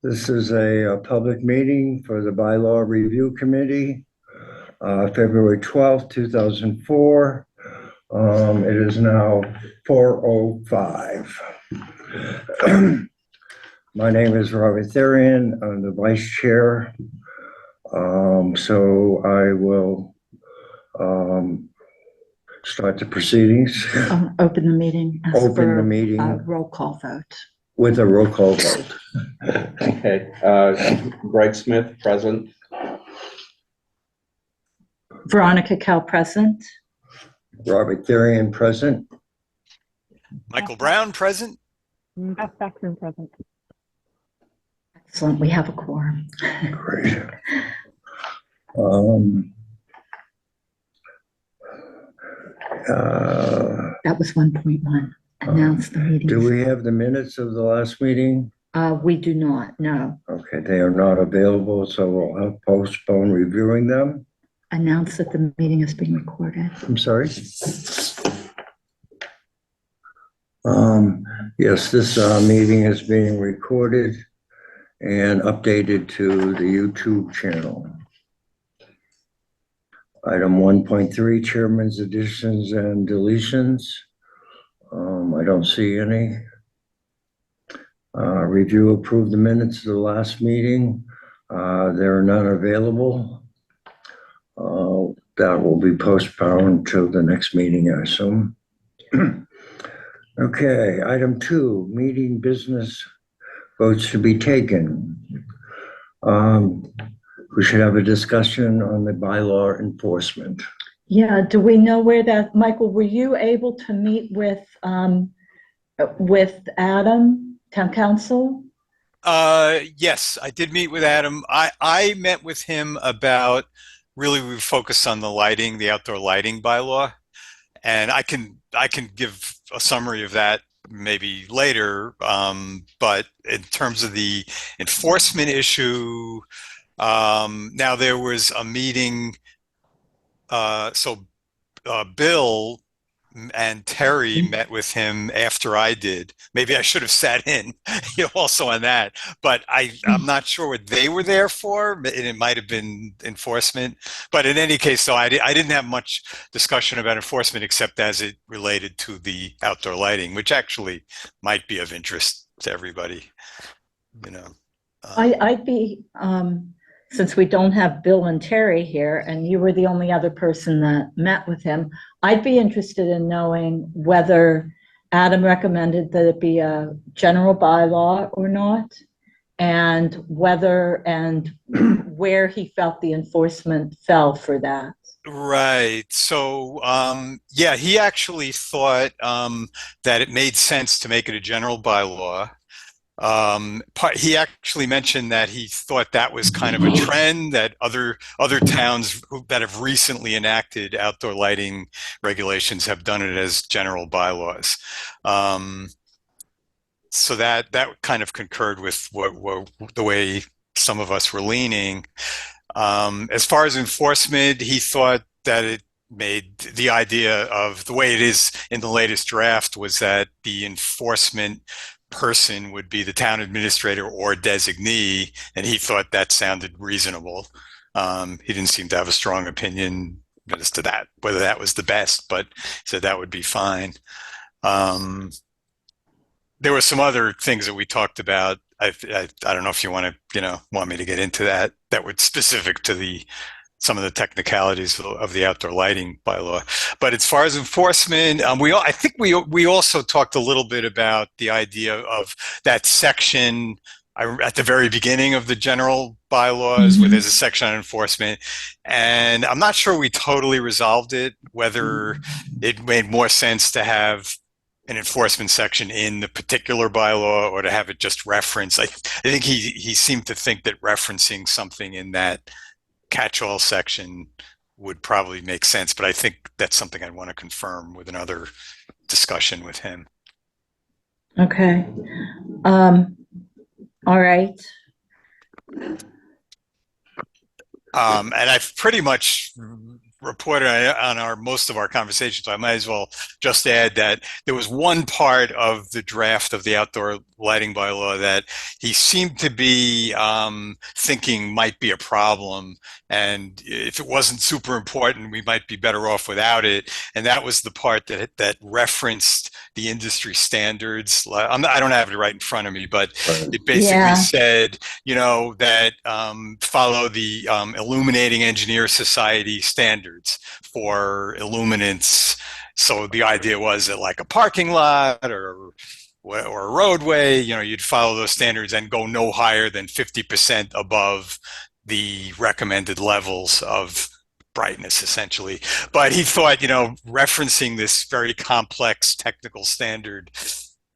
This is a public meeting for the Bylaw Review Committee, February 12th, 2004. It is now 4:05. My name is Robert Therian. I'm the vice chair. So I will start the proceedings. Open the meeting. Open the meeting. Roll call vote. With a roll call vote. Okay, Greg Smith, present. Veronica Kell, present. Robert Therian, present. Michael Brown, present. Beth Beckman, present. Excellent. We have a quorum. Great. That was 1.1. Announce the meeting. Do we have the minutes of the last meeting? We do not, no. Okay, they are not available, so we'll have postpone reviewing them. Announce that the meeting is being recorded. I'm sorry. Yes, this meeting is being recorded and updated to the YouTube channel. Item 1.3, Chairman's additions and deletions. I don't see any. Review approve the minutes of the last meeting. There are none available. That will be postponed till the next meeting, I assume. Okay, item 2, meeting business votes to be taken. We should have a discussion on the bylaw enforcement. Yeah, do we know where that, Michael, were you able to meet with Adam, town council? Yes, I did meet with Adam. I met with him about, really we focused on the lighting, the outdoor lighting bylaw. And I can give a summary of that maybe later. But in terms of the enforcement issue, now there was a meeting, Bill and Terry met with him after I did. Maybe I should have sat in, also on that. But I'm not sure what they were there for. And it might have been enforcement. But in any case, so I didn't have much discussion about enforcement except as it related to the outdoor lighting, which actually might be of interest to everybody. I'd be, since we don't have Bill and Terry here, and you were the only other person that met with him, I'd be interested in knowing whether Adam recommended that it be a general bylaw or not, and whether and where he felt the enforcement fell for that. Right. So, yeah, he actually thought that it made sense to make it a general bylaw. He actually mentioned that he thought that was kind of a trend that other towns that have recently enacted outdoor lighting regulations have done it as general bylaws. So that kind of concurred with what the way some of us were leaning. As far as enforcement, he thought that it made the idea of the way it is in the latest draft was that the enforcement person would be the town administrator or designee, and he thought that sounded reasonable. He didn't seem to have a strong opinion as to that, whether that was the best, but he said that would be fine. There were some other things that we talked about. I don't know if you want me to get into that were specific to some of the technicalities of the outdoor lighting bylaw. But as far as enforcement, I think we also talked a little bit about the idea of that section at the very beginning of the general bylaws, where there's a section on enforcement. And I'm not sure we totally resolved it, whether it made more sense to have an enforcement section in the particular bylaw or to have it just reference. I think he seemed to think that referencing something in that catch-all section would probably make sense, but I think that's something I'd want to confirm with another discussion with him. Okay. All right. And I've pretty much reported on most of our conversations. So I might as well just add that there was one part of the draft of the outdoor lighting bylaw that he seemed to be thinking might be a problem, and if it wasn't super important, we might be better off without it. And that was the part that referenced the industry standards. I don't have it right in front of me, but it basically said, that follow the Illuminating Engineer Society standards for illuminance. So the idea was that like a parking lot or a roadway, you'd follow those standards and go no higher than 50% above the recommended levels of brightness, essentially. But he thought, referencing this very complex technical standard,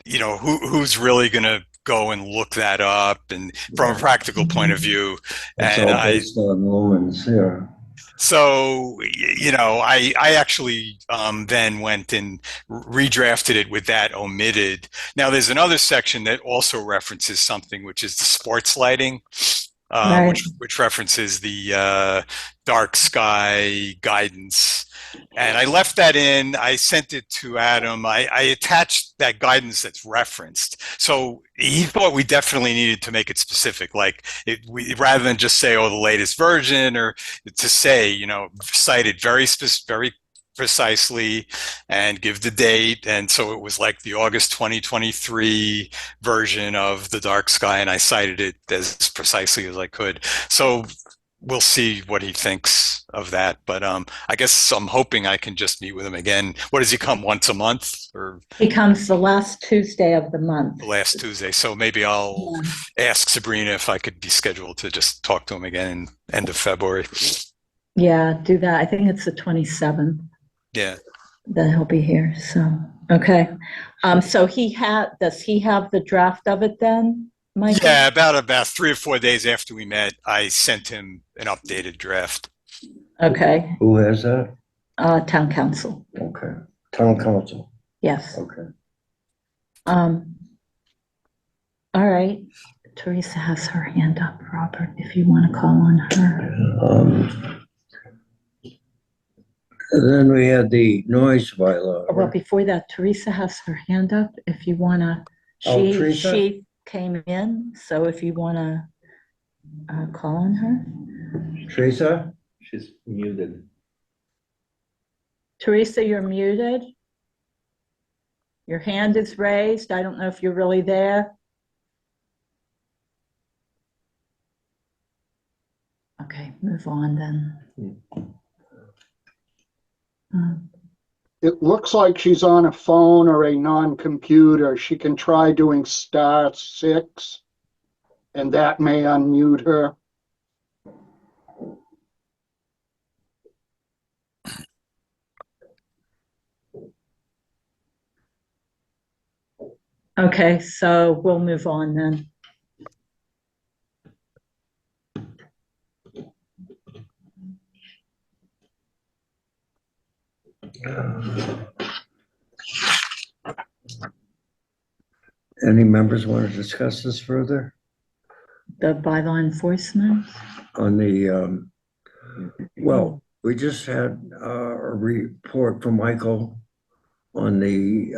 who's really going to go and look that up, and from a practical point of view. It's And all based on lumens here. so, I actually then went and redrafted it with that omitted. Now, there's another section that also references something, which is the sports lighting, which references the dark sky guidance. And I left that in. I sent it to Adam. I attached that guidance that's referenced. So he thought we definitely needed to make it specific, like rather than just say, "Oh, the latest version," or to say, cite it very precisely and give the date. And so it was like the August 2023 version of the dark sky, and I cited it as precisely as I could. So we'll see what he thinks of that. But I guess I'm hoping I can just meet with him again. What does he come, once a month? Or He comes the last Tuesday of the month. the last Tuesday. So maybe I'll ask Sabrina if I could be scheduled to just talk to him again end of February. Yeah, do that. I think it's the 27th. Yeah. Then he'll be here. So, okay. So does he have the draft of it then, Mike? Yeah, about 3 or 4 days after we met, I sent him an updated draft. Okay. Who has that? Town council. Okay. Town council. Yes. Okay. All right. Teresa has her hand up, Robert, if you want to call on her. Then we had the noise bylaw. Well, before that, Teresa has her hand up. If you want to, Teresa? she came in, so if you want to call on her. Teresa? She's muted. Teresa, you're muted. Your hand is raised. I don't know if you're really there. Okay, move on then. It looks like she's on a phone or a non-computer. She can try doing *6, and that may unmute her. Okay, so we'll move on then. Any members want to discuss this further? The bylaw enforcement. On the, well, we just had a report from Michael on the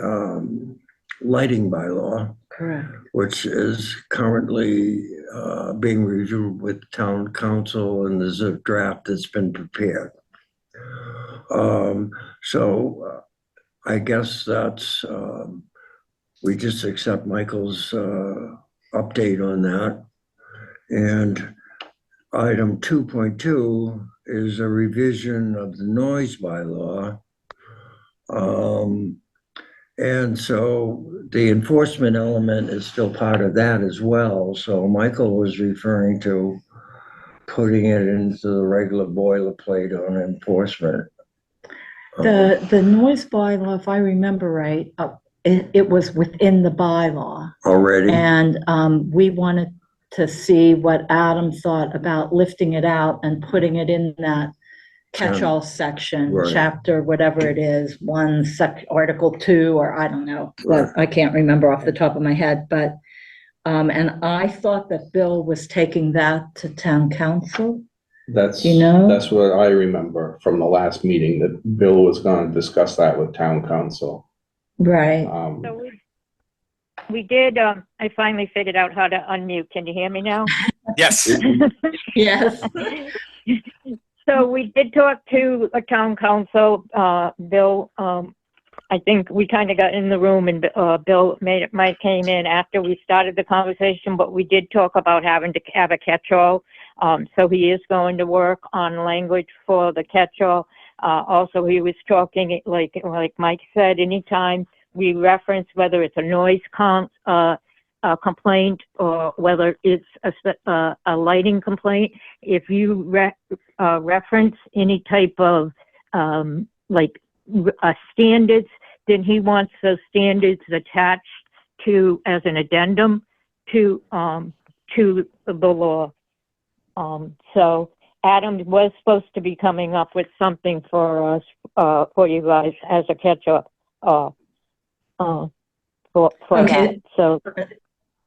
lighting bylaw, Correct. which is currently being reviewed with town council, and there's a draft that's been prepared. So I guess that's, we just accept Michael's update on that. And item 2.2 is a revision of the noise bylaw. And so the enforcement element is still part of that as well. So Michael was referring to putting it into the regular boilerplate on enforcement. The noise bylaw, if I remember right, it was within the bylaw. Already? And we wanted to see what Adam thought about lifting it out and putting it in that catch-all section, Right. chapter, whatever it is, Article 2, or I don't know. Well, I can't remember off the top of my head, but, and I thought that Bill was taking that to town council. That's, Do you know? that's what I remember from the last meeting, that Bill was gonna discuss that with town council. Right. So we did, I finally figured out how to unmute. Can you hear me now? Yes. Yes. So we did talk to a town council, Bill, I think we kind of got in the room and, Bill might came in after we started the conversation, but we did talk about having to have a catch-all. So he is going to work on language for the catch-all. Also, he was talking, like Mike said, anytime we reference whether it's a noise complaint or whether it's a lighting complaint, if you reference any type of standards, then he wants those standards attached to as an addendum to the law. So Adam was supposed to be coming up with something for us, for you guys as a catch-up for Okay. that.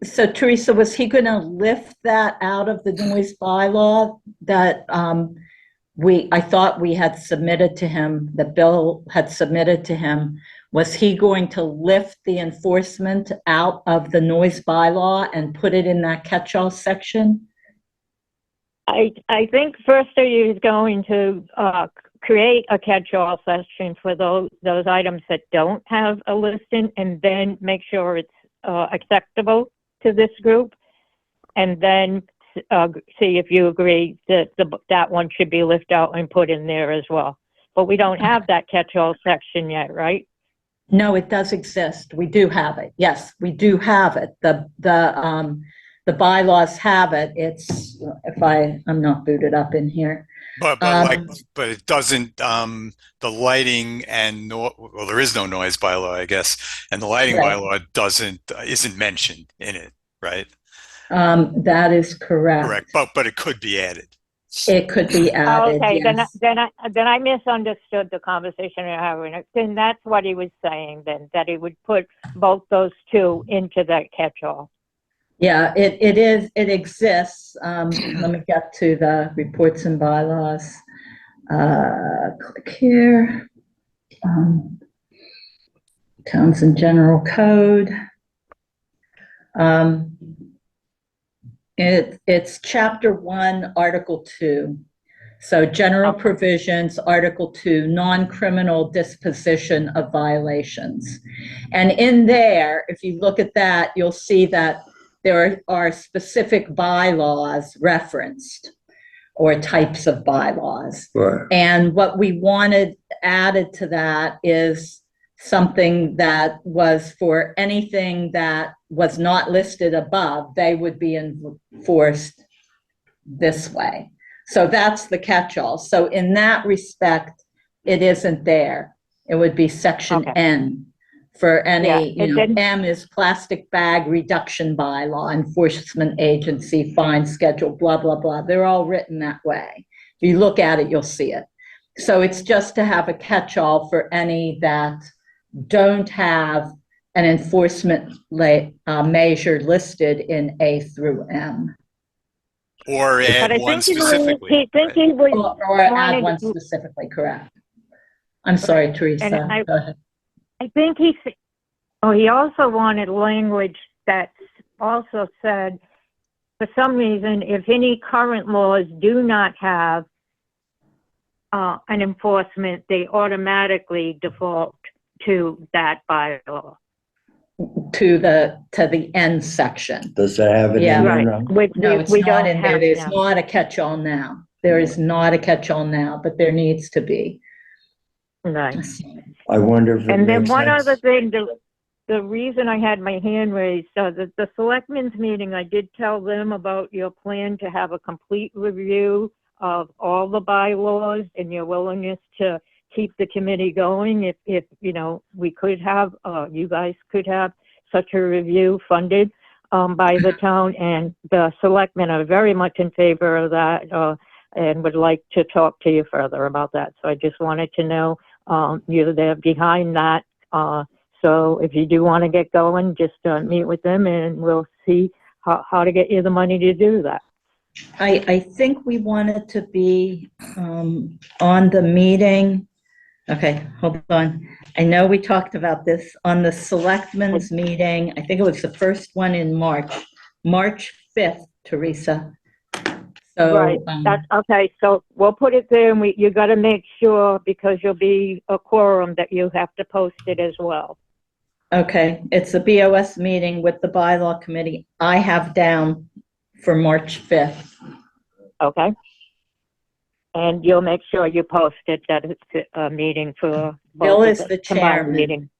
So Teresa, was he going to lift that out of the noise bylaw that I thought we had submitted to him, that Bill had submitted to him? Was he going to lift the enforcement out of the noise bylaw and put it in that catch-all section? I think first he was going to create a catch-all section for those items that don't have a listing, and then make sure it's acceptable to this group, and then see if you agree that that one should be lifted out and put in there as well. But we don't have that catch-all section yet, right? No, it does exist. We do have it. Yes, we do have it. The bylaws have it. It's, if I'm not booted up in here. But it doesn't, the lighting and well, there is no noise bylaw, I guess. And the lighting Right. bylaw isn't mentioned in it, right? That is correct. Correct. But it could be added. It could be added, Okay, yes. then I misunderstood the conversation we were having. Then that's what he was saying then, that he would put both those two into that catch-all. Yeah, it exists. Let me get to the reports and bylaws. Click here. Towns and General Code. It's Chapter 1, Article 2. So general provisions, Article 2, non-criminal disposition of violations. And in there, if you look at that, you'll see that there are specific bylaws referenced, or types of bylaws. Right. And what we wanted added to that is something that was for anything that was not listed above, they would be enforced this way. So that's the catch-all. So in that respect, it isn't there. It would be section N for any, M is plastic bag reduction bylaw, enforcement agency, fine schedule, blah, blah, blah. They're all written that way. If you look at it, you'll see it. So it's just to have a catch-all for any that don't have an enforcement measure listed in A through M. Or add one specifically. Or add one specifically, correct. I'm sorry, Teresa. Go ahead. I think he also wanted language that also said, for some reason, if any current laws do not have an enforcement, they automatically default to that bylaw. To the end section. Does it have it in there now? No, it's not in there. There's not a catch-all now. There is not a catch-all now, but there needs to be. Right. I wonder if it And then makes one sense. other thing, the reason I had my hand raised, the selectmen's meeting, I did tell them about your plan to have a complete review of all the bylaws and your willingness to keep the committee going if we could have, you guys could have such a review funded by the town, and the selectmen are very much in favor of that and would like to talk to you further about that. So I just wanted to know they're behind that. So if you do want to get going, just meet with them and we'll see how to get you the money to do that. I think we wanted to be on the meeting. Okay, hold on. I know we talked about this on the selectmen's meeting. I think it was the first one in March 5th, Teresa. So, Right, that's, okay, so we'll put it there, and you gotta make sure, because you'll be a quorum, that you have to post it as well. okay, it's a BOS meeting with the bylaw committee. I have down for March 5th. Okay? And you'll make sure you post it, that it's a meeting for. Bill both of is the combined chairman. meeting.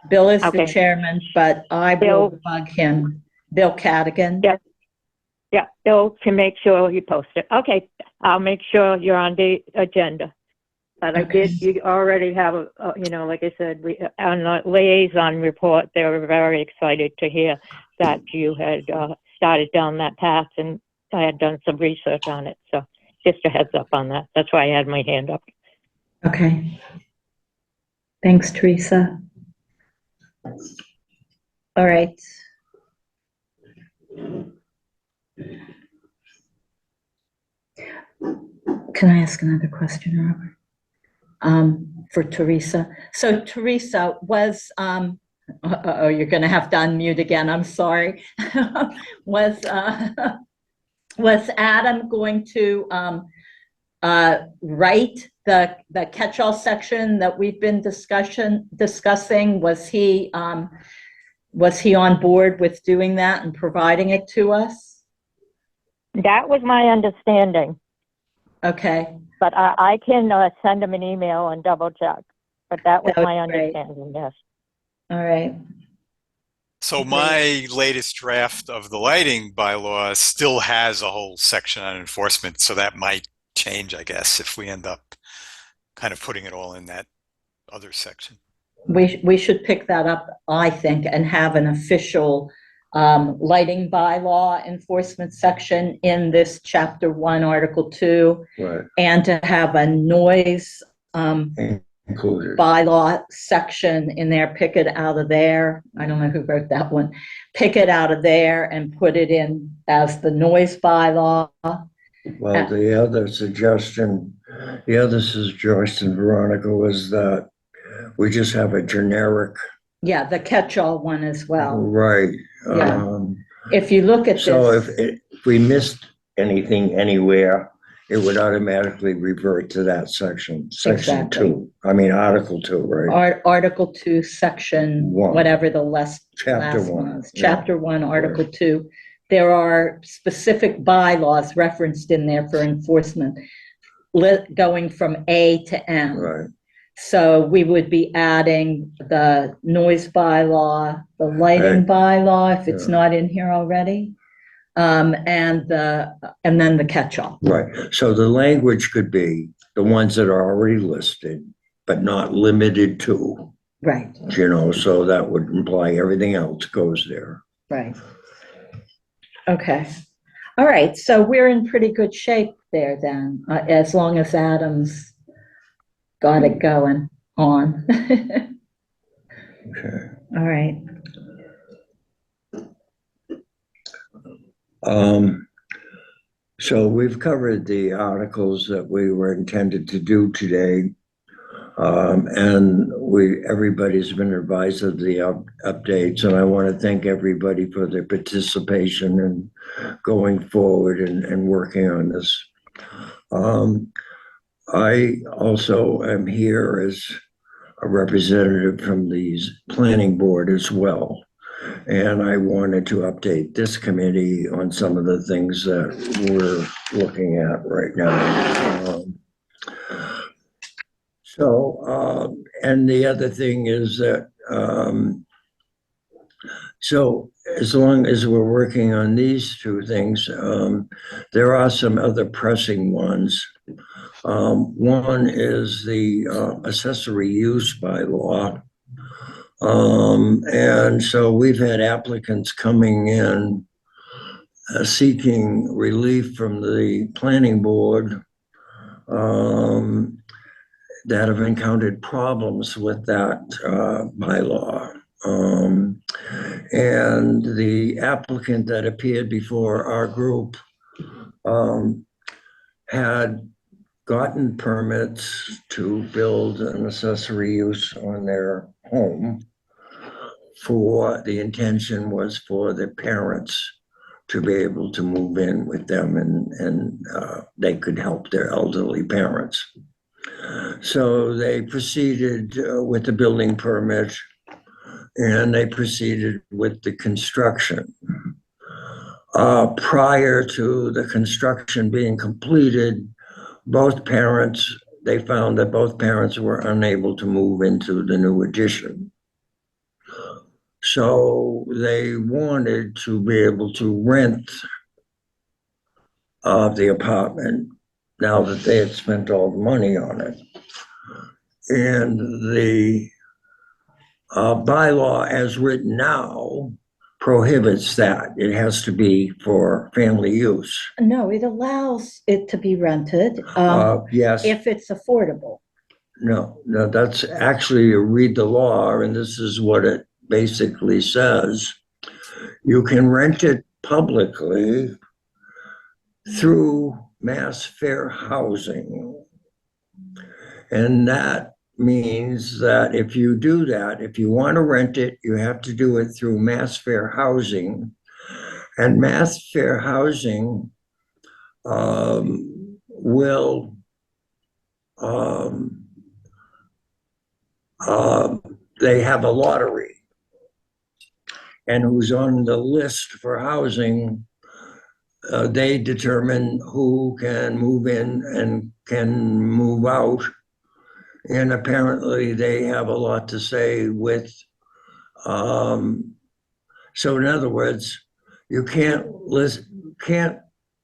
Bill is the Okay. chairman, but I will Bill. bug him. Bill Cadigan. Yeah. Yeah, Bill can make sure you post it. Okay, I'll make sure you're on the agenda. But I Okay. did, you already have, like I said, on the liaison report, they were very excited to hear that you had started down that path, and I had done some research on it. So just a heads up on that. That's why I had my hand up. Okay. Thanks, Teresa. All right. Can I ask another question, Robert? For Teresa. So Teresa, was, you're going to have to unmute again. I'm sorry. Was Adam going to write the catch-all section that we've been discussing? Was he on board with doing that and providing it to us? That was my understanding, Okay. but I can send him an email and double check. But that was That would my be great. understanding, yes. All right. So my latest draft of the lighting bylaw still has a whole section on enforcement, so that might change, I guess, if we end up kind of putting it all in that other section. We should pick that up, I think, and have an official lighting bylaw enforcement section in this chapter 1, article 2, Right, and to have a noise included. bylaw section in there, pick it out of there. I don't know who wrote that one. Pick it out of there and put it in as the noise bylaw. Well, the other suggestion, the other suggestion, Veronica, was that we just have a generic, Yeah, the catch-all one as well. right? Yeah. If you look at So this, if we missed anything anywhere, it would automatically revert to that section, section Exactly. 2. I mean, article 2, right? Article 2, section, 1. whatever the last Chapter 1. one is. Chapter 1, article 2. There are specific bylaws referenced in there for enforcement, going from A to M. Right. So we would be adding the noise bylaw, the lighting bylaw, if it's not in here already, and then the catch-all. Right. So the language could be the ones that are already listed, but not limited to, Right, so that would imply everything else goes there. right. Okay. All right. So we're in pretty good shape there then, as long as Adam's got it going on. Okay. All right. So we've covered the articles that we were intended to do today. And everybody's been advised of the updates, and I want to thank everybody for their participation and going forward and working on this. I also am here as a representative from the planning board as well. And I wanted to update this committee on some of the things that we're looking at right now. And the other thing is that, so as long as we're working on these two things, there are some other pressing ones. One is the accessory use bylaw. And so we've had applicants coming in seeking relief from the planning board that have encountered problems with that bylaw. And the applicant that appeared before our group had gotten permits to build an accessory use on their home the intention was for the parents to be able to move in with them and they could help their elderly parents. So they proceeded with the building permit and they proceeded with the construction. Prior to the construction being completed, they found that both parents were unable to move into the new addition. So they wanted to be able to rent the apartment now that they had spent all the money on it. And the bylaw as written now prohibits that. It has to be for family use. No, it allows it to be rented, Yes. if it's affordable. No, that's actually, you read the law, and this is what it basically says. You can rent it publicly through mass fair housing. And that means that if you do that, if you want to rent it, you have to do it through mass fair housing. And mass fair housing will they have a lottery, and who's on the list for housing, they determine who can move in and can move out. And apparently they have a lot to say with, so in other words, you can't,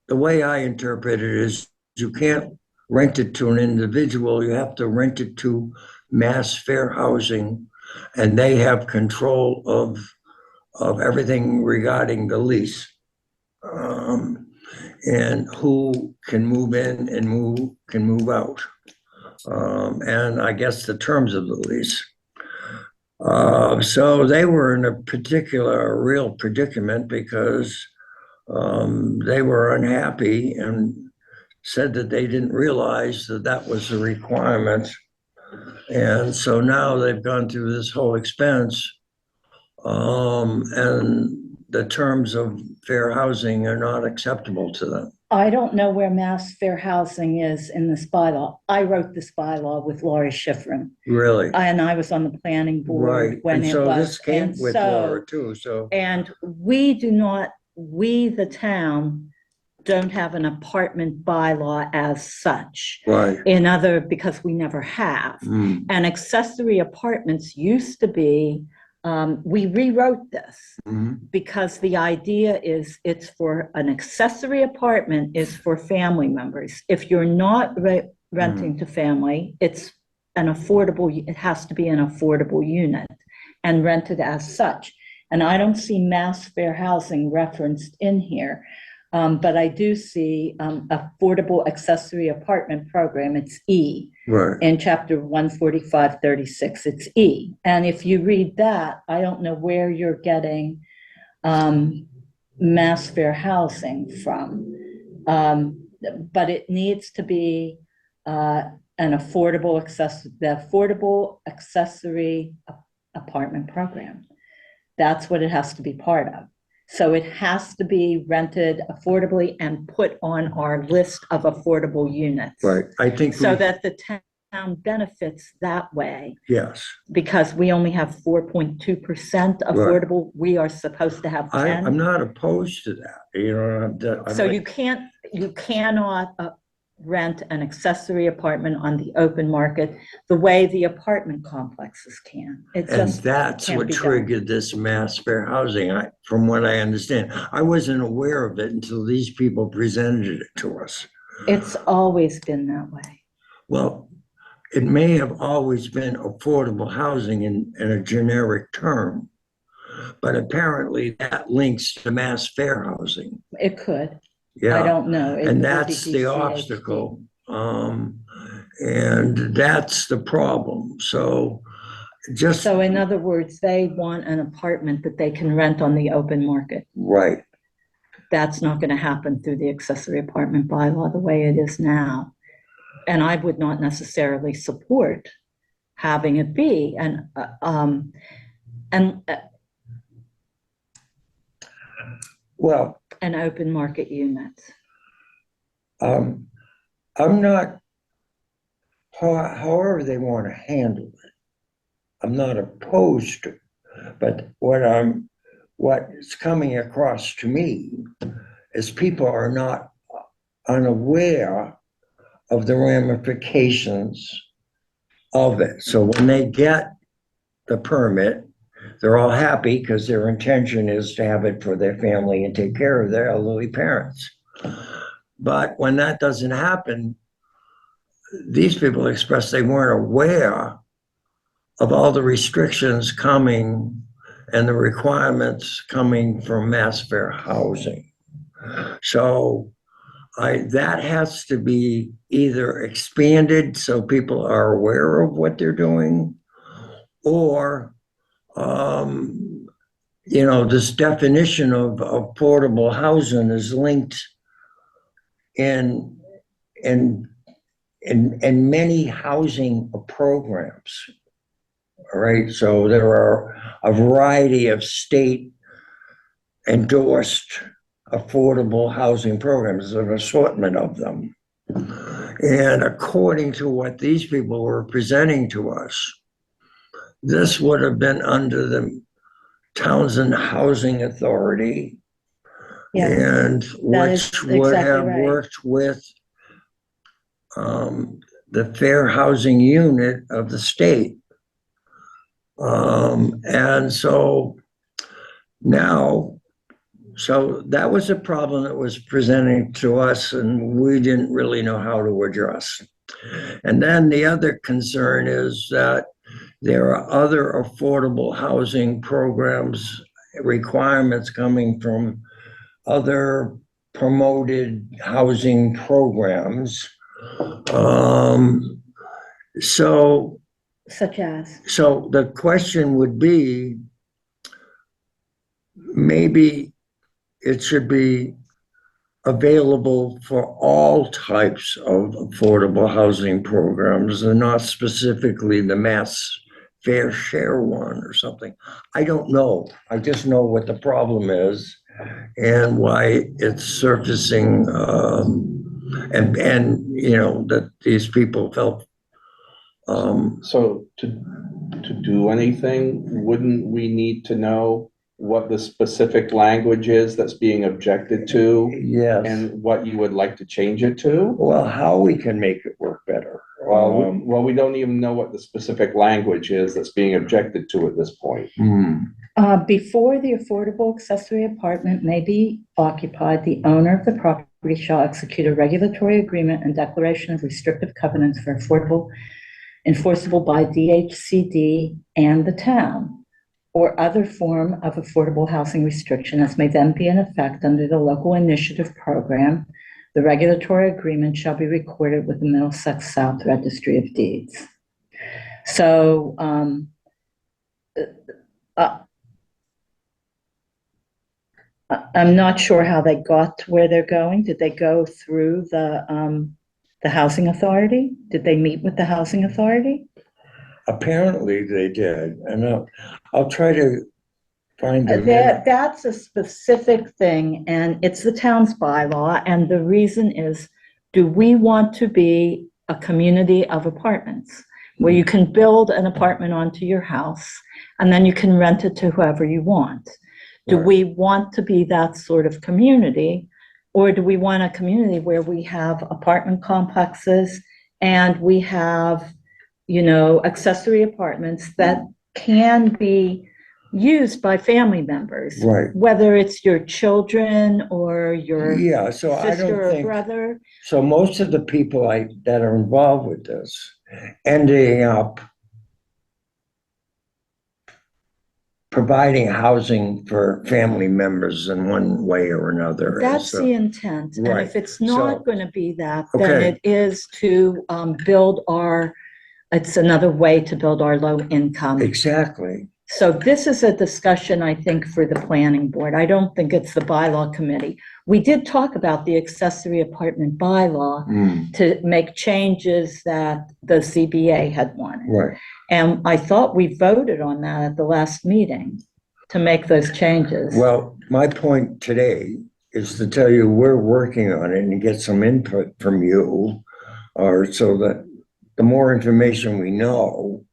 the way I interpret it is you can't rent it to an individual, you have to rent it to mass fair housing, and they have control of everything regarding the lease. And who can move in and who can move out. And I guess the terms of the lease. So they were in a real predicament because they were unhappy and said that they didn't realize that that was a requirement. And so now they've gone through this whole expense, and the terms of fair housing are not acceptable to them. I don't know where mass fair housing is in this bylaw. I wrote this bylaw with Laurie Schifrin, Really? and I was on the planning board Right. when And it so was. this came And with so- Laura too, so. And we, the town, don't have an apartment bylaw as such. Right. Because we never have. Mm, And accessory apartments used to be, we rewrote this mhm. because the idea is it's for an accessory apartment is for family members. If you're not renting to family, it has to be an affordable unit and rented as such. And I don't see mass fair housing referenced in here. But I do see affordable accessory apartment program, it's E. Right. In chapter 14536, it's E. And if you read that, I don't know where you're getting mass fair housing from. But it needs to be the affordable accessory apartment program. That's what it has to be part of. So it has to be rented affordably and put on our list of affordable units. Right. I think. So that the town benefits that way, Yes. because we only have 4.2% affordable. We are supposed to have 10. I'm not opposed to that, So you cannot rent an accessory apartment on the open market the way the apartment complexes can. It And just that's can't what be done. triggered this mass fair housing, from what I understand. I wasn't aware of it until these people presented it to us. It's always been that way. Well, it may have always been affordable housing in a generic term, but apparently that links to mass fair housing. It could. Yeah. I don't know. It would And be that's the DCHD. obstacle. And that's the problem. So just. So in other words, they want an apartment that they can rent on the open market. Right. That's not going to happen through the accessory apartment bylaw the way it is now. And I would not necessarily support having it be Well, an open market unit. I'm not, however they want to handle it, I'm not opposed to it. But what's coming across to me is people are not unaware of the ramifications of it. So when they get the permit, they're all happy because their intention is to have it for their family and take care of their elderly parents. But when that doesn't happen, these people express they weren't aware of all the restrictions coming and the requirements coming from mass fair housing. So that has to be either expanded so people are aware of what they're doing, or this definition of affordable housing is linked in many housing programs. All right, so there are a variety of state endorsed affordable housing programs, an assortment of them. And according to what these people were presenting to us, this would have been under the Townsend Housing Authority, and which would have worked with the Fair Housing Unit of the state. And so now, so that was a problem that was presenting to us, and we didn't really know how to address. And then the other concern is that there are other affordable housing programs, requirements coming from other promoted housing programs. Such as? So the question would be, maybe it should be available for all types of affordable housing programs and not specifically the mass fair share one or something. I don't know. I just know what the problem is and why it's surfacing, and that these people felt. So to do anything, wouldn't we need to know what the specific language is that's being objected to? Yes. And what you would like to change it to? Well, how we can make it work better. Well, we don't even know what the specific language is that's being objected to at this point. Before the affordable accessory apartment may be occupied, the owner of the property shall execute a regulatory agreement and declaration of restrictive covenants for affordable, enforceable by DHCD and the town, or other form of affordable housing restriction as may then be in effect under the local initiative program. The regulatory agreement shall be recorded with the Middlesex South Registry of Deeds. So I'm not sure how they got to where they're going. Did they go through the housing authority? Did they meet with the housing authority? Apparently they did, and I'll try to find the That's a specific thing, and it's the town's bylaw, and the reason is, do we want to be a community of apartments where you can build an apartment onto your house and then you can rent it to whoever you want? Do we want to be that sort of community, or do we want a community where we have apartment complexes and we have, accessory apartments that can be used by family members, right? Whether it's your children or your so I sister don't or think brother. so. Most of the people that are involved with this ending up providing housing for family members in one way or another. That's the intent. Right. And if it's not going to be that, then it is to it's another way to build our low income. Exactly. So this is a discussion, I think, for the planning board. I don't think it's the bylaw committee. We did talk about the accessory apartment bylaw to make changes that the ZBA had wanted. Right. And I thought we voted on that at the last meeting to make those changes. Well, my point today is to tell you we're working on it and get some input from you, or so that the more information we know,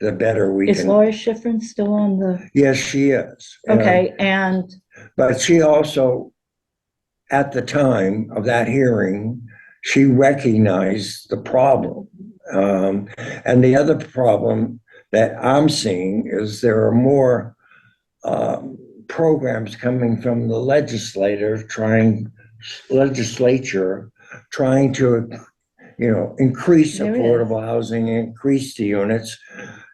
the better we Is can. Laura Schifrin still on the? Yes, she is. Okay, and But she also, at the time of that hearing, she recognized the problem. And the other problem that I'm seeing is there are more programs coming from the legislature trying to, increase There is. affordable housing, increase the units.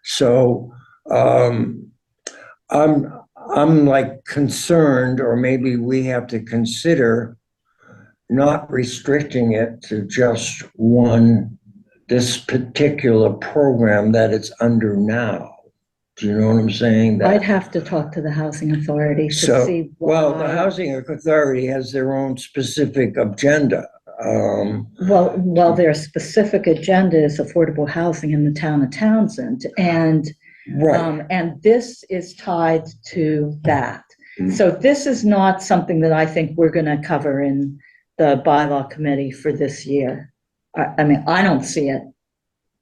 So I'm like concerned, or maybe we have to consider not restricting it to just this particular program that it's under now. Do you know what I'm saying? I'd have to talk to the housing authority to So, see well, the why. housing authority has their own specific agenda. Well, their specific agenda is affordable housing in the town of Townsend, and Right. and this is tied to that. Mm. So this is not something that I think we're going to cover in the bylaw committee for this year. I mean, I don't see it.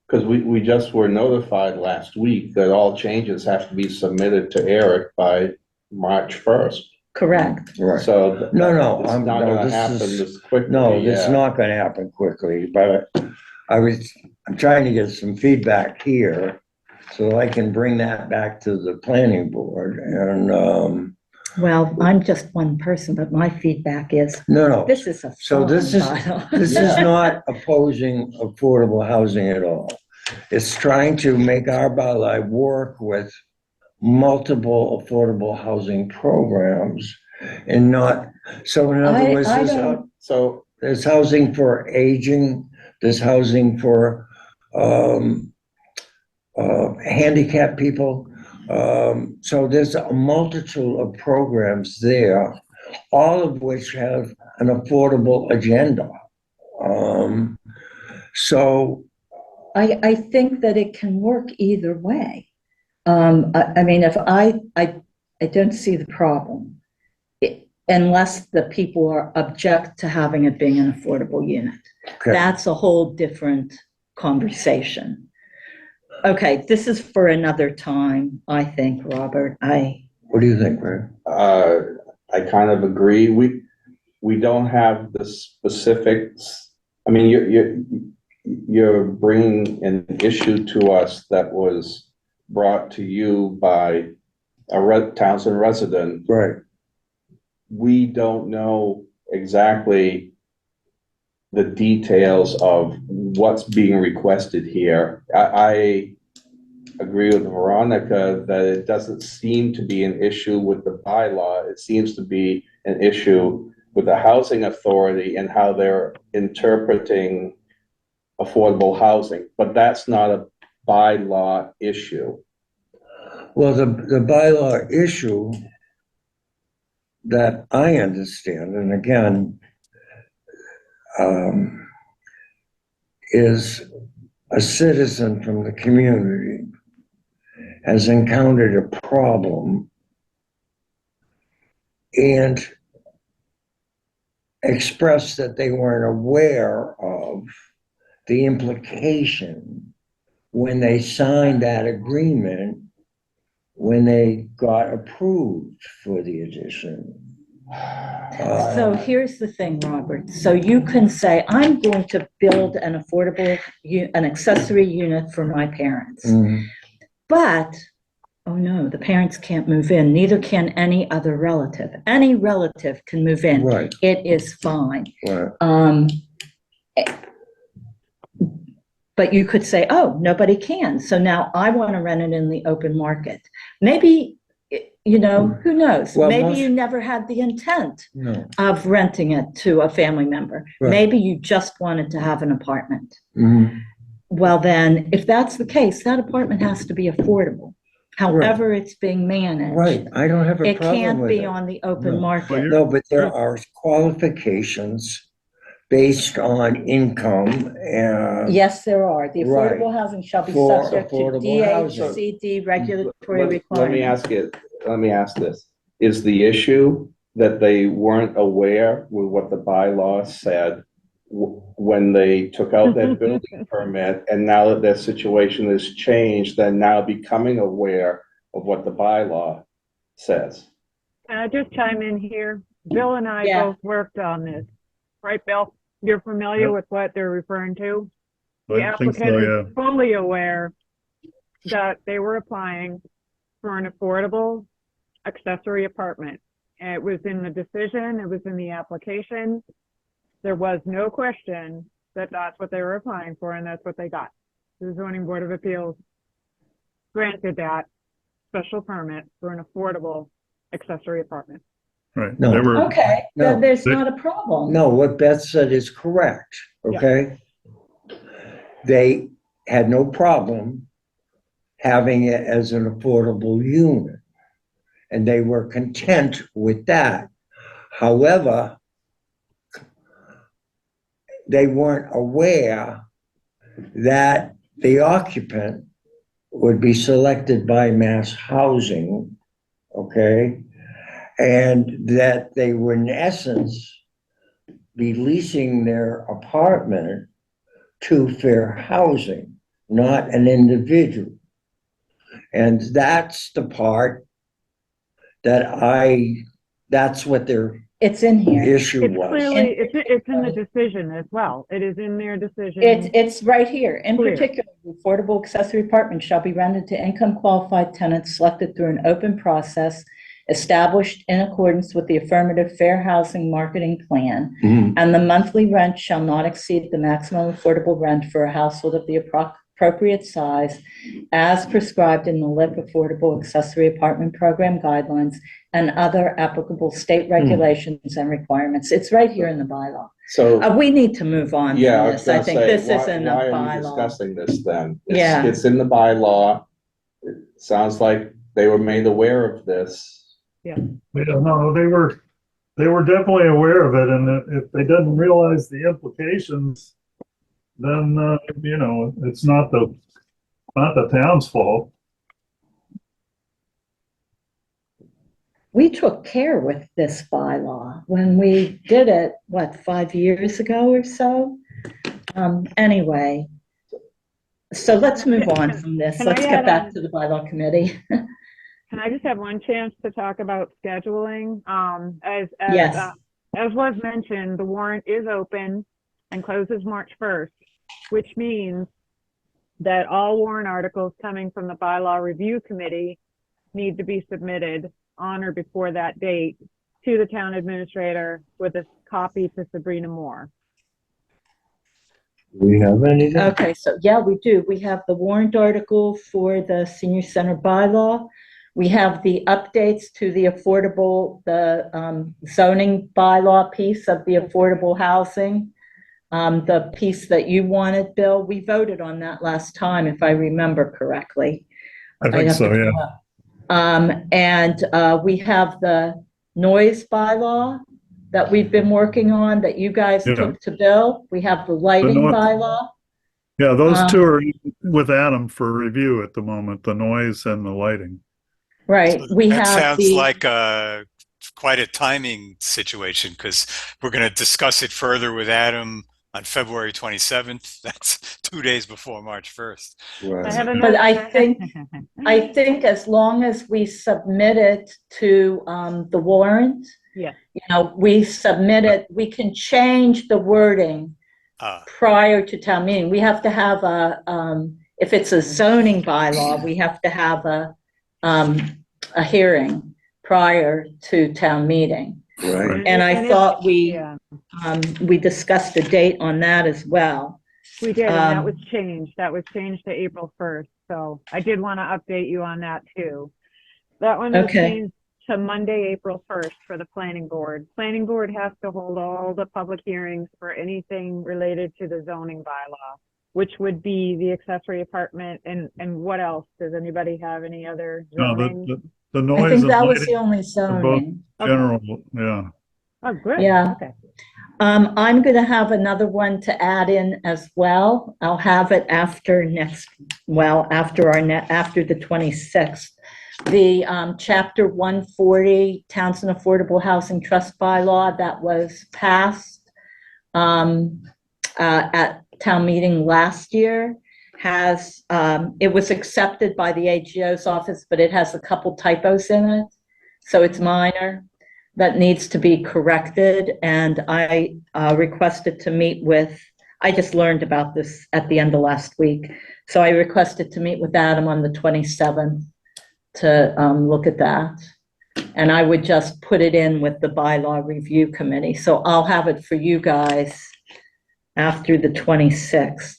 Because we just were notified last week that all changes have to be submitted to Eric by March 1st. Correct. Right. So No, it's not gonna happen this quickly. No, it's yeah. not going to happen quickly, but I'm trying to get some feedback here so I can bring that back to the planning board. And Well, I'm just one person, but my feedback is no. this is a So this is bylaw. this is Yeah. not opposing affordable housing at all. It's trying to make our bylaw work with multiple affordable housing programs and not, so in other words, I don't- So there's housing for aging, there's housing for handicapped people. So there's a multitude of programs there, all of which have an affordable agenda. So I think that it can work either way. I mean, if I don't see the problem unless the people are object to having it being an affordable unit. okay. That's a whole different conversation. Okay, this is for another time, I think, Robert. What do you think, Greg? I kind of agree. We don't have the specifics. I mean, you're bringing an issue to us that was brought to you by a Townsend resident. Right. We don't know exactly the details of what's being requested here. I agree with Veronica that it doesn't seem to be an issue with the bylaw. It seems to be an issue with the housing authority and how they're interpreting affordable housing, but that's not a bylaw issue. Well, the bylaw issue that I understand, and again, is a citizen from the community has encountered a problem and expressed that they weren't aware of the implication when they signed that agreement, when they got approved for the addition. So here's the thing, Robert. So you can say, I'm going to build an an accessory unit for my parents. Mhm. But, oh no, the parents can't move in. Neither can any other relative. Any relative can move in. Right, It is fine. right. But you could say, oh, nobody can. So now I want to rent it in the open market. Maybe, who knows? Well, Maybe most- you never had the intent No. of renting it to a family member. Right. Maybe you just wanted to have an apartment. Mhm. Well, then, if that's the case, that apartment has to be affordable. however it's being managed. Right, I don't have a It problem can't with be it. on the open No. market. No, but there are qualifications based on income and. Yes, there are. The Right. affordable housing shall be For subject to affordable housing. DHCD regulatory Let me requirements. let me ask this. Is the issue that they weren't aware with what the bylaw said when they took out that building permit, and now that their situation has changed, they're now becoming aware of what the bylaw says? Can I just chime in here? Bill and I Yeah. both worked on this, right, Bill? You're familiar Yep. with what they're referring to? The I think so, applicant yeah. is fully aware that they were applying for an affordable accessory apartment. And it was in the decision, it was in the application. There was no question that that's what they were applying for, and that's what they got. The zoning board of appeals granted that special permit for an affordable accessory apartment. Right. No. They were, Okay, No. there's not a problem. No, what Beth said is correct, okay? They had no problem having it as an affordable unit. And they were content with that. However, they weren't aware that the occupant would be selected by mass housing, okay? And that they would, in essence, be leasing their apartment to fair housing, not an individual. And that's the part that that's what their It's in here. issue It's was. clearly, it's in the decision as well. It is in their decision. It's right here. In Clear. particular, affordable accessory apartments shall be rented to income qualified tenants selected through an open process established in accordance with the affirmative fair housing marketing plan. Mhm. And the monthly rent shall not exceed the maximum affordable rent for a household of the appropriate size as prescribed in the LIP Affordable Accessory Apartment Program guidelines and other applicable state regulations and requirements. It's right here in the bylaw. So, We need to move on from yeah, I was this. I gonna think say, this why isn't a are we bylaw. discussing this then? Yeah. It's in the bylaw. It sounds like they were made aware of this. yeah, no, they were definitely aware of it. And if they didn't realize the implications, then, it's not the town's fault. We took care with this bylaw when we did it, 5 years ago or so? Anyway, so let's move on from this. Can Let's I get add back on? to the bylaw committee. Can I just have one chance to talk about scheduling? Yes. As was mentioned, the warrant is open and closes March 1st, which means that all warrant articles coming from the bylaw review committee need to be submitted on or before that date to the town administrator with a copy to Sabrina Moore. Do we have anything? Okay, so yeah, we do. We have the warrant article for the senior center bylaw. We have the updates to the zoning bylaw piece of the affordable housing. The piece that you wanted, Bill, we voted on that last time, if I remember correctly. I think so, yeah. And we have the noise bylaw that we've been working on that you guys Yeah. took to Bill. We have the lighting The no- bylaw. Yeah, those two are with Adam for review at the moment, the noise and the lighting. Right. We That have sounds the, like quite a timing situation because we're going to discuss it further with Adam on February 27th. That's 2 days before March 1st. I have Right. another. but I think as long as we submit it to the warrant, Yeah. we submit it, we can change the wording prior to town meeting. We have to have if it's a zoning bylaw, we have to have a hearing prior to town meeting. Right. And I thought we Yeah, discussed a date on that as well. we did, and that was changed. That was changed to April 1st. So I did want to update you on that too. That one was Okay. changed to Monday, April 1st for the planning board. Planning board has to hold all the public hearings for anything related to the zoning bylaw which would be the accessory apartment, and what else? Does anybody have any other No, zoning? the I noise think and that was the lighting only are both zoning. general, yeah. Oh, good. Yeah. Okay. I'm going to have another one to add in as well. I'll have it after after the 26th. The Chapter 140 Townsend Affordable Housing Trust Bylaw that was passed at town meeting last year has, it was accepted by the AGO's office, but it has a couple typos in it. So it's minor. That needs to be corrected, and I requested to meet with, I just learned about this at the end of last week, so I requested to meet with Adam on the 27th to look at that. And I would just put it in with the bylaw review committee, so I'll have it for you guys after the 26th,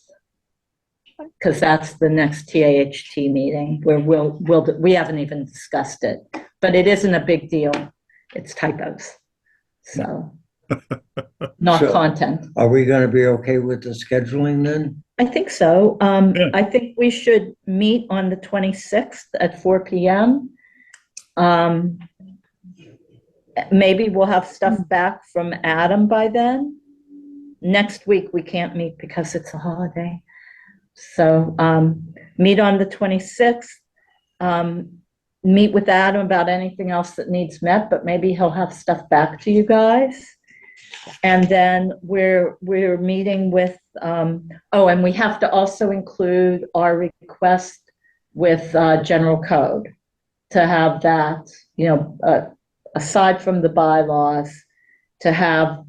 because that's the next TAHT meeting where we haven't even discussed it, but it isn't a big deal. It's typos, so not So- content. Are we gonna be okay with the scheduling then? I think so. Yeah. I think we should meet on the 26th at 4 p.m. Maybe we'll have stuff back from Adam by then. Next week, we can't meet because it's a holiday. So meet on the 26th. Meet with Adam about anything else that needs met, but maybe he'll have stuff back to you guys. And then we're meeting with, and we have to also include our request with general code to have that, aside from the bylaws, to have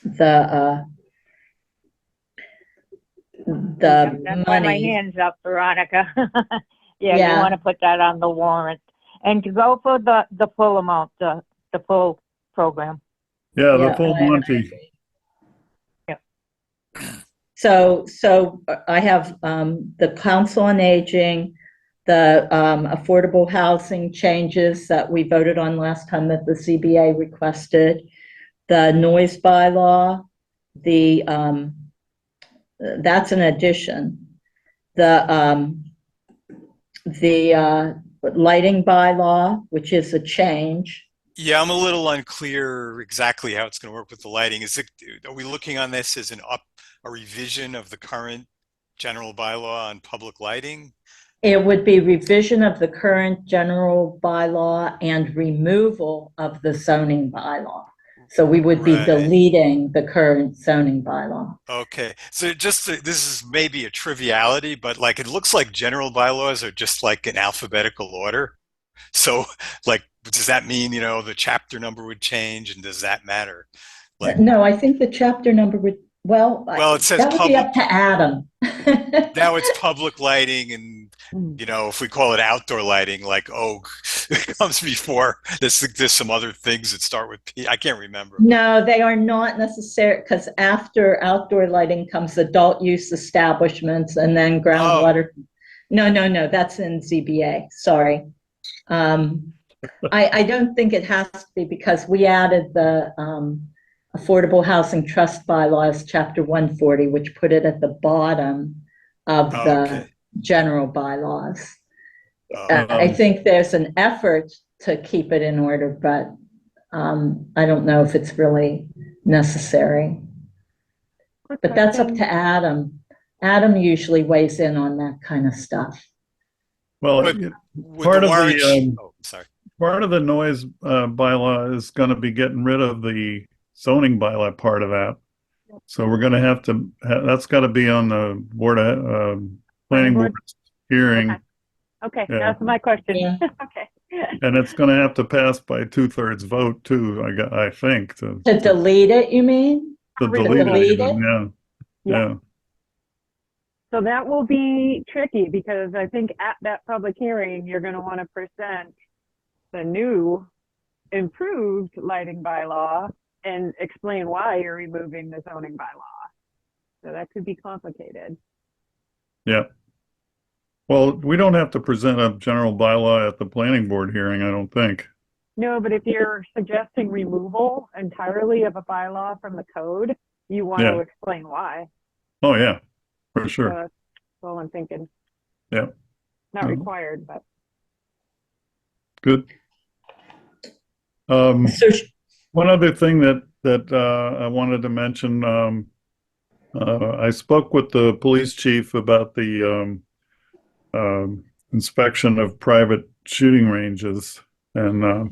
the That's why my money. hand's up, Veronica. Yeah, you Yeah. want to put that on the warrant and to go for the full amount, the full program. Yeah, the Yeah, full I Monty. So I have the Council on Aging, the affordable housing changes that we voted on last time that the CBA requested, the noise bylaw, that's an addition. The lighting bylaw, which is a change. Yeah, I'm a little unclear exactly how it's going to work with the lighting. Are we looking on this as a revision of the current general bylaw on public lighting? It would be revision of the current general bylaw and removal of the zoning bylaw. So we would be Right. deleting the current zoning bylaw. Okay, so this is maybe a triviality, but like it looks like general bylaws are just like in alphabetical order. So like, does that mean, the chapter number would change, and does that matter? Like, No, I think the chapter number would, it says that would be public. up to Adam. Now it's public lighting, and if we call it outdoor lighting, like it comes before. There's some other things that start with P. I can't remember. No, they are not necessary, because after outdoor lighting comes adult use establishments and then groundwater. No, that's in ZBA, sorry. I don't think it has to be, because we added the Affordable Housing Trust Bylaws, Chapter 140, which put it at the bottom of the general bylaws. I think there's an effort to keep it in order, but I don't know if it's really necessary. But that's up to Adam. Adam usually weighs in on that kind of stuff. Well, Would part the of warrant- the sorry. part of the noise bylaw is going to be getting rid of the zoning bylaw part of that. So we're going to have to. That's got to be on the planning board hearing, Okay, Yeah. that's my question. Yeah. Okay. and it's going to have to pass by 2/3 vote too. I think to delete it, you mean? delete Delete it. it? Even, yeah. So that will be tricky, because I think at that public hearing, you're going to want to present the new improved lighting bylaw and explain why you're removing the zoning bylaw. So that could be complicated. Yeah. Well, we don't have to present a general bylaw at the planning board hearing, I don't think. No, but if you're suggesting removal entirely of a bylaw from the code, you want to explain why. Oh, yeah, for sure. That's all I'm thinking. Yeah. Not Mhm. required, but. Good. So, One other thing that I wanted to mention, I spoke with the police chief about the inspection of private shooting ranges, and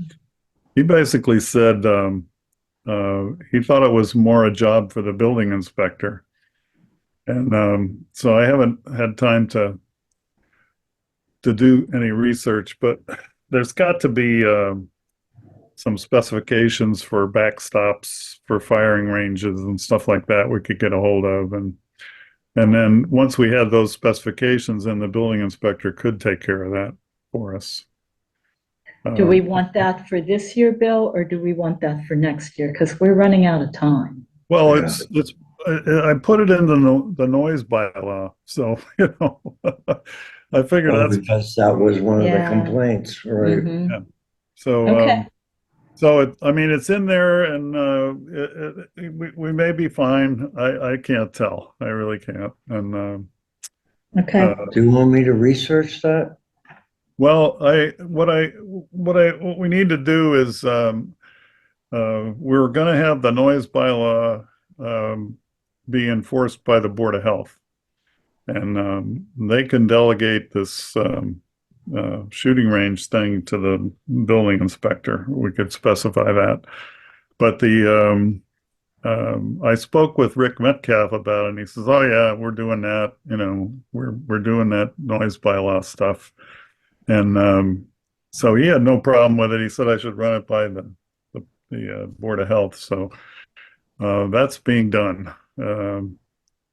he basically said he thought it was more a job for the building inspector, and so I haven't had time to do any research, but there's got to be some specifications for backstops for firing ranges and stuff like that we could get a hold of, and then once we had those specifications, then the building inspector could take care of that for us. do we want that for this year, Bill, or do we want that for next year? Because we're running out of time. Well, Yeah. it's I put it in the noise bylaw, so I figured Oh, that's because that was one of the Yeah. complaints, right? Mhm. so. Okay. So I mean, it's in there, and we may be fine. I can't tell. I really can't. And Okay. Do you want me to research that? well, what we need to do is we're going to have the noise bylaw be enforced by the Board of Health, and they can delegate this shooting range thing to the building inspector. We could specify that, but I spoke with Rick Metcalf about it, and he says, "Oh yeah, we're doing that. You know, we're doing that noise bylaw stuff." And so he had no problem with it. He said I should run it by the Board of Health. So that's being done.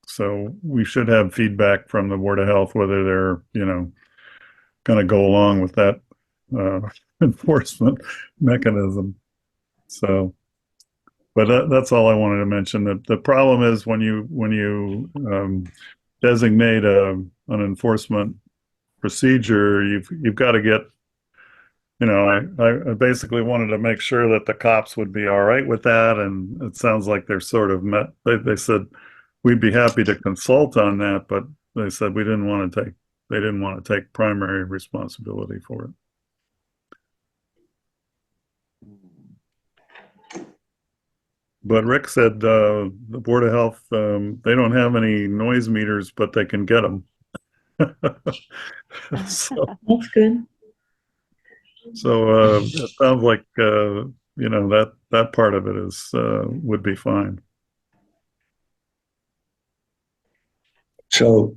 So we should have feedback from the Board of Health whether they're going to go along with that uh, enforcement mechanism. So. But that's all I wanted to mention. That the problem is when you designate an enforcement procedure, you've got to get. I basically wanted to make sure that the cops would be all right with that, and it sounds like they're sort of met. They said we'd be happy to consult on that, but they said they didn't want to take primary responsibility for it. But Rick said the Board of Health, they don't have any noise meters, but they can get them. so That's good. it sounds like that part of it is would be fine. So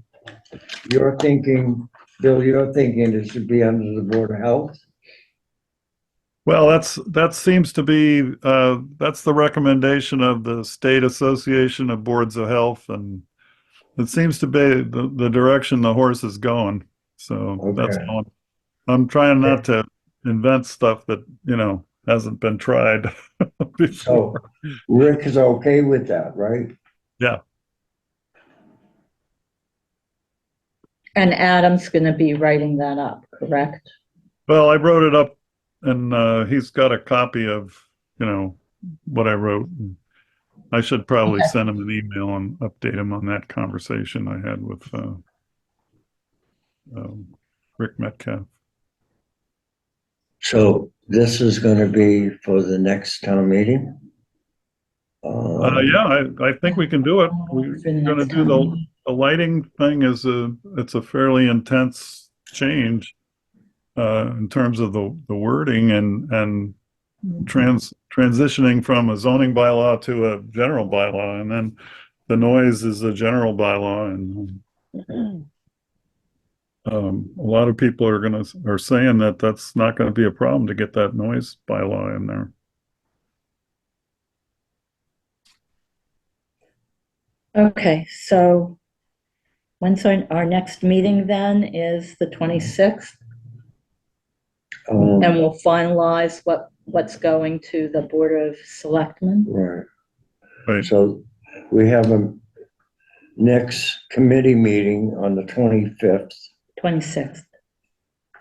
Bill, you're thinking it should be under the Board of Health? Well, that seems to be that's the recommendation of the State Association of Boards of Health, and it seems to be the direction the horse is going. So that's Okay. all. I'm trying not to invent stuff that hasn't been tried before. So Rick is okay with that, right? Yeah. And Adam's going to be writing that up, correct? Well, I wrote it up, and he's got a copy of what I wrote. I should probably Okay. send him an email and update him on that conversation I had with Rick Metcalf. So this is going to be for the next town meeting? Yeah, I think we can do it. We're For the going to next do time. the lighting thing it's a fairly intense change in terms of the wording and transitioning from a zoning bylaw to a general bylaw, and then the noise is a general bylaw, and a lot of people are saying that that's not going to be a problem to get that noise bylaw in there. Okay, so when's our next meeting then is the 26th, and we'll finalize what's going to the Board of Selectmen. Right. Right. So we have a next committee meeting on the 25th, 26th.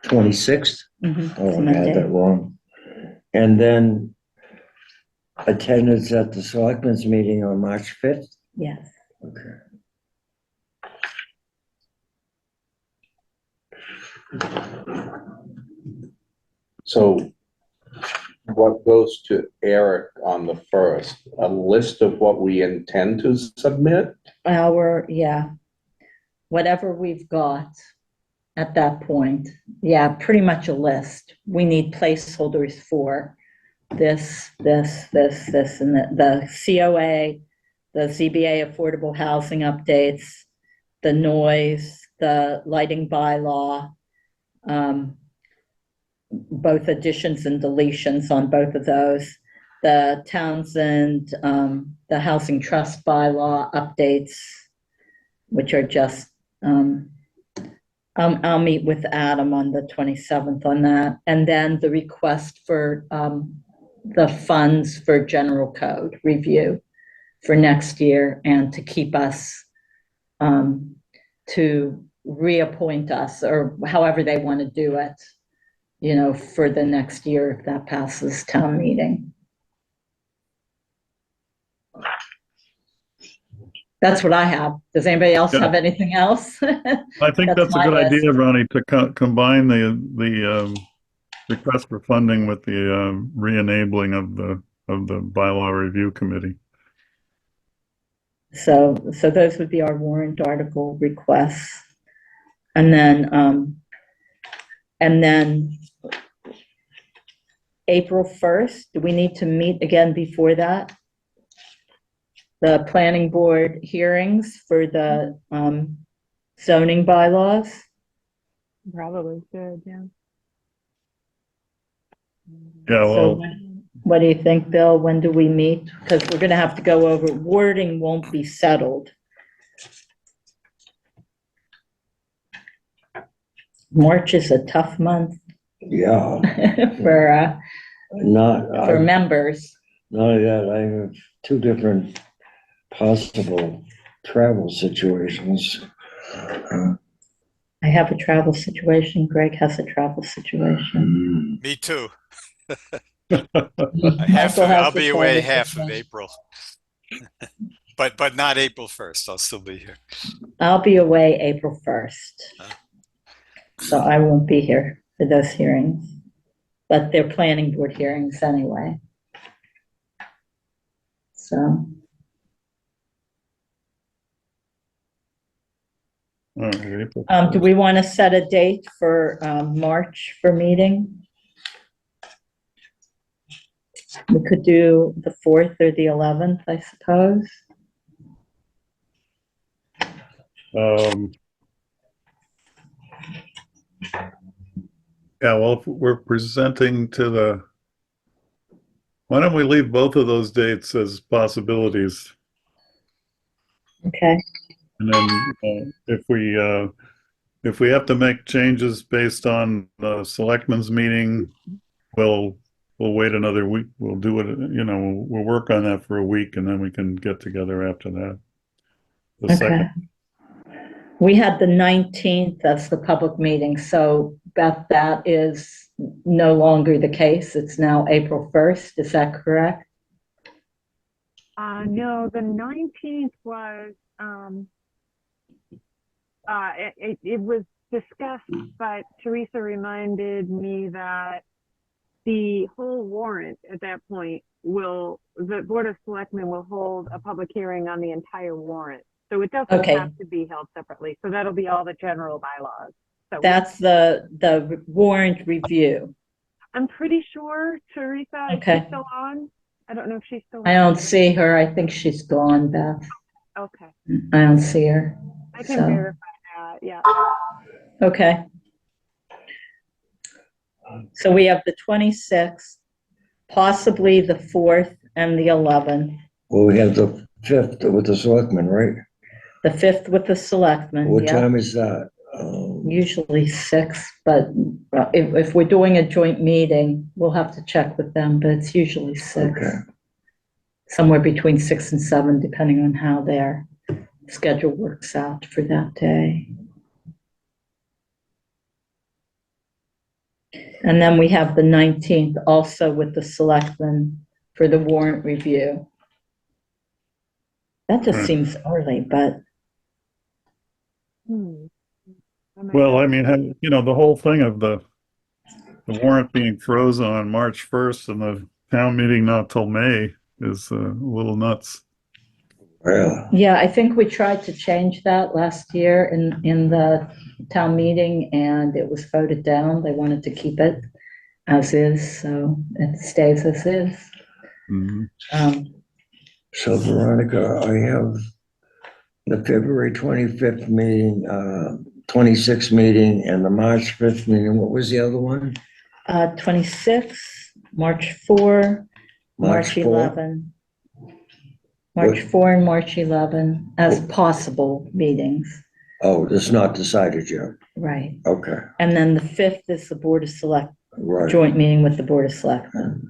26th? Mhm, Oh, it's I had Monday. that wrong. And then attendance at the Selectmen's meeting on March 5th? Yes. Okay. So what goes to Eric on the first? A list of what we intend to submit? Yeah, whatever we've got at that point. Yeah, pretty much a list. We need placeholders for this, and the COA, the ZBA affordable housing updates, the noise, the lighting bylaw, both additions and deletions on both of those. The Townsend, the Housing Trust bylaw updates, which are just, I'll meet with Adam on the 27th on that. And then the request for the funds for general code review for next year, and to keep us, to reappoint us, or however they want to do it, for the next year if that passes town meeting. That's what I have. Does anybody else have anything else? I think that's a my good list. idea, Ronnie, to combine the request for funding with the re-enabling of the bylaw review committee. So those would be our warrant article requests. And then April 1st, do we need to meet again before that? The planning board hearings for the zoning bylaws? Probably should, yeah. Yeah, So well, what do you think, Bill? When do we meet? Because we're going to have to go over, wording won't be settled. March is a tough month Yeah, for not, members. not yet. I have two different possible travel situations. I have a travel situation. Greg has a travel situation. Me too. Michael has I'll the be away travel half of situation. April. But not April 1st. I'll still be here. I'll be away April 1st. So I won't be here for those hearings, but they're planning board hearings anyway. So, all right, April do we want to set a date for March for meeting? We could do the 4th or the 11th, I suppose. Yeah, well, if we're presenting to why don't we leave both of those dates as possibilities? Okay. And then if we have to make changes based on the selectmen's meeting, we'll wait another week. We'll do it, we'll work on that for a week, and then we can get together after that. The Okay. second, We had the 19th, that's the public meeting. So Beth, that is no longer the case. It's now April 1st. Is that correct? No, the 19th was, it was discussed, but Teresa reminded me that the whole warrant at that point the Board of Selectmen will hold a public hearing on the entire warrant. So it doesn't Okay. have to be held separately. So that'll be all the general bylaws. So That's the warrant review. I'm pretty sure Teresa, is Okay. she still on? I don't know if she's still on. I don't see her. I think she's gone, Beth. Okay. I don't see her. I can So. verify that, yeah. Okay. So we have the 26th, possibly the 4th and the 11th, Well, we have the 5th with the selectmen, right? the 5th with the selectmen. What yeah. time is that? Usually 6, but if we're doing a joint meeting, we'll have to check with them, but it's usually 6. Okay. Somewhere between 6 and 7, depending on how their schedule works out for that day. And then we have the 19th also with the selectmen for the warrant review. That just seems early, but Well, I mean, you know, the whole thing of the warrant being frozen on March 1st and the town meeting not till May is a little nuts. Yeah. Yeah, I think we tried to change that last year in the town meeting and it was voted down. They wanted to keep it as is, so it stays as is. Mhm. So Veronica, I have the February 25th meeting, 26th meeting and the March 5th meeting. What was the other one? 26, March 4, March 4? 11. March 4 and March 11 as possible meetings, Oh, it's not decided yet. right? Okay, And then the 5th is the Board of Select, right. joint meeting with the Board of Selectmen.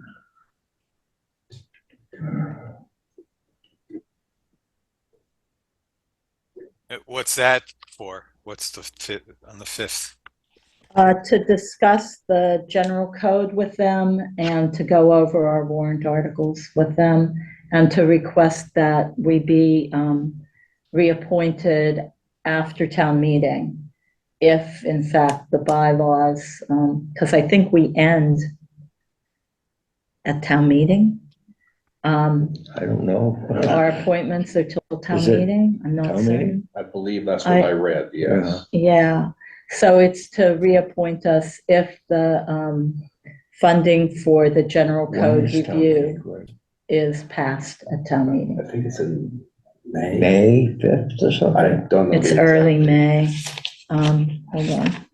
What's that for? What's the on the 5th? To discuss the general code with them and to go over our warrant articles with them and to request that we be reappointed after town meeting if in fact the bylaws, because I think we end at town meeting. I don't know. Our appointments are till town Is it meeting, I'm not town meeting? certain. I believe that's what I read, yes. Yeah, so it's to reappoint us if the funding for the general When code is town meeting, review Greg? is passed at town I meeting. think it's in May. May 5th or I something? don't know. It's the early exact date. May. Hold on.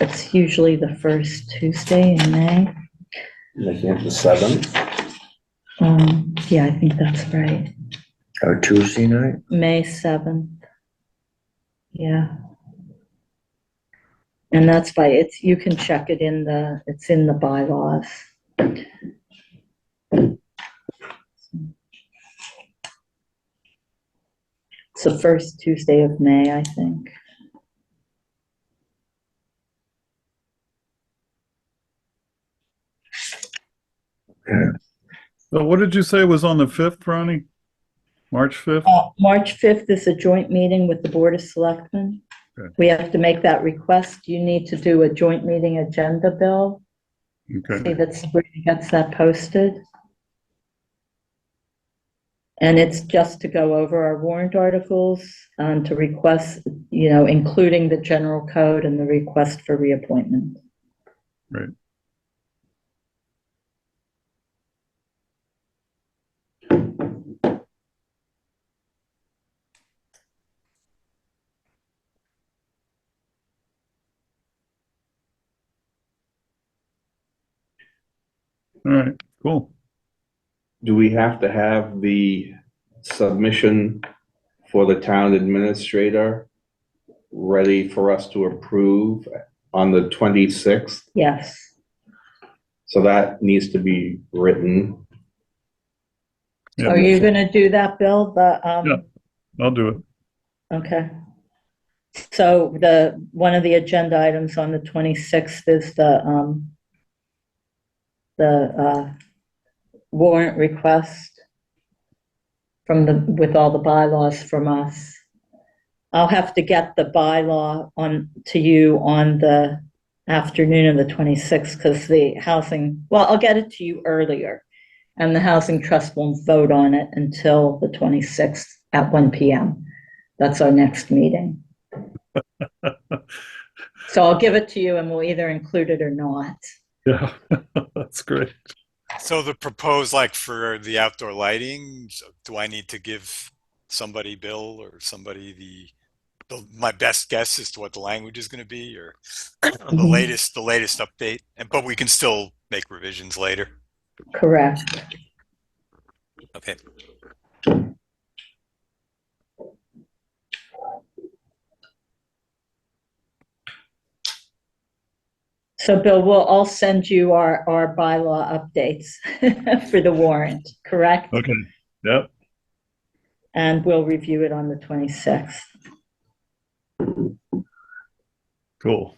It's usually the first Tuesday in May. Making it the 7th. Yeah, I think that's right. Or Tuesday night? May 7th. Yeah. And that's you can check it it's in the bylaws. It's the first Tuesday of May, I think. So what did you say was on the 5th, Ronnie? March 5th? March 5th is a joint meeting with the Board of Selectmen. Okay. We have to make that request. You need to do a joint meeting agenda, Bill. See Okay, that Sabrina gets that posted. And it's just to go over our warrant articles, to request, including the general code and the request for reappointment. right. All right, cool. Do we have to have the submission for the town administrator ready for us to approve on the 26th? Yes. So that needs to be written. Yeah. Are you gonna do that, Bill? Yeah. I'll do it. Okay. So one of the agenda items on the 26th is the warrant request with all the bylaws from us. I'll have to get the bylaw to you on the afternoon of the 26th because I'll get it to you earlier. And the Housing Trust won't vote on it until the 26th at 1 p.m. That's our next meeting. So I'll give it to you and we'll either include it or not. Yeah, that's great. So the proposed, like for the outdoor lighting, do I need to give somebody, Bill, or somebody my best guess as to what the language is going to be, or the latest update? But we can still make revisions later. Correct. Okay. So Bill, I'll send you our bylaw updates for the warrant, correct? Okay, yep. And we'll review it on the 26th. Cool.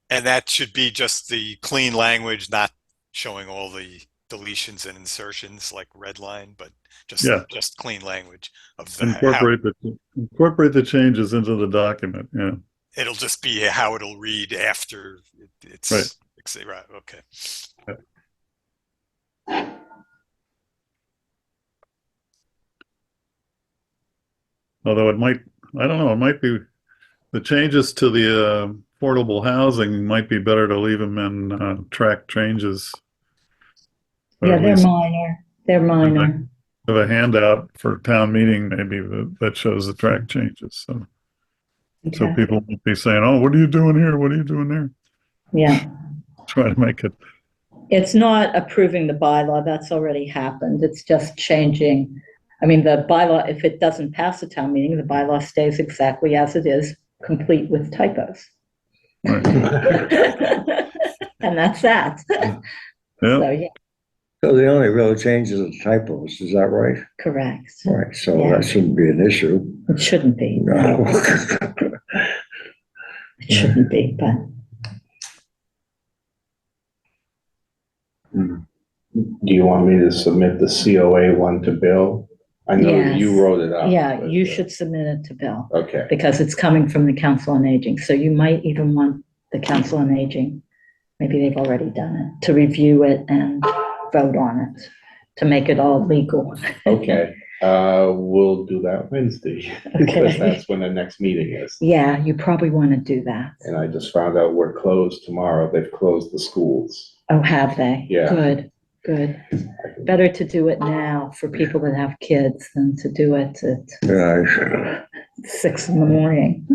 And that should be just the clean language, not showing all the deletions and insertions like red line, but Yeah. just clean language of the how. Incorporate the changes into the document, yeah. It'll just be how it'll read after it's Right. right. Okay. Although it might, I don't know, it might be, the changes to the affordable housing might be better to leave them in track changes. Or Yeah, at they're least minor. They're minor. have a handout for town meeting maybe that shows the track changes. So Okay. people won't be saying, oh, what are you doing here? What are you doing there? Yeah. Try to make it. It's not approving the bylaw. That's already happened. It's just changing. I mean, the bylaw, if it doesn't pass the town meeting, the bylaw stays exactly as it is, complete with typos. Right. And that's that. Yeah. So, yeah, So the only real change is the typos, is that right? correct. Right, so Yeah. that shouldn't be an issue. It shouldn't be. No. It shouldn't be, but Do you want me to submit the COA one to Bill? I know Yes. you wrote it up. yeah, but, you should submit it to Bill Okay, because it's coming from the Council on Aging. So you might even want the Council on Aging, maybe they've already done it, to review it and vote on it, to make it all legal. okay. We'll do that Wednesday because that's when the next meeting is. Yeah, you probably want to do that. And I just found out we're closed tomorrow. They've closed the schools. Oh, have they? Yeah. Good, good. Better to do it now for people that have kids than to do it at Right. 6 a.m.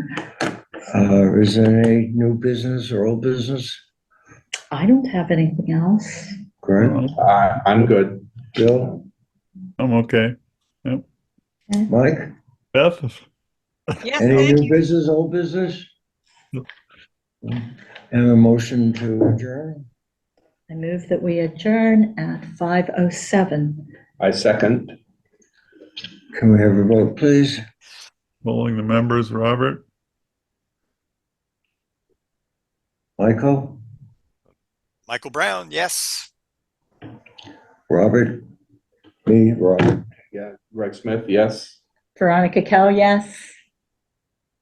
Is there any new business or old business? I don't have anything else. Greg, I'm good. Bill, I'm okay. Mike, Beth? Yes, any thank new you. business, old business? And a motion to adjourn? I move that we adjourn at 5:07. I second. Can we have a vote, please? Polling the members, Robert? Michael, Michael Brown, yes. Robert, me, Robert. Yeah, Greg Smith, yes. Veronica Kell, yes.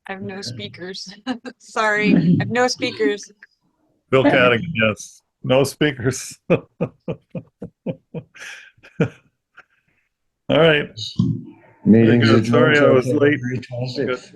I have no speakers. Sorry, I have no speakers. Bill Cadigan, yes. No speakers. All right. Meetings good. adjourned Sorry I till was late. February 26th.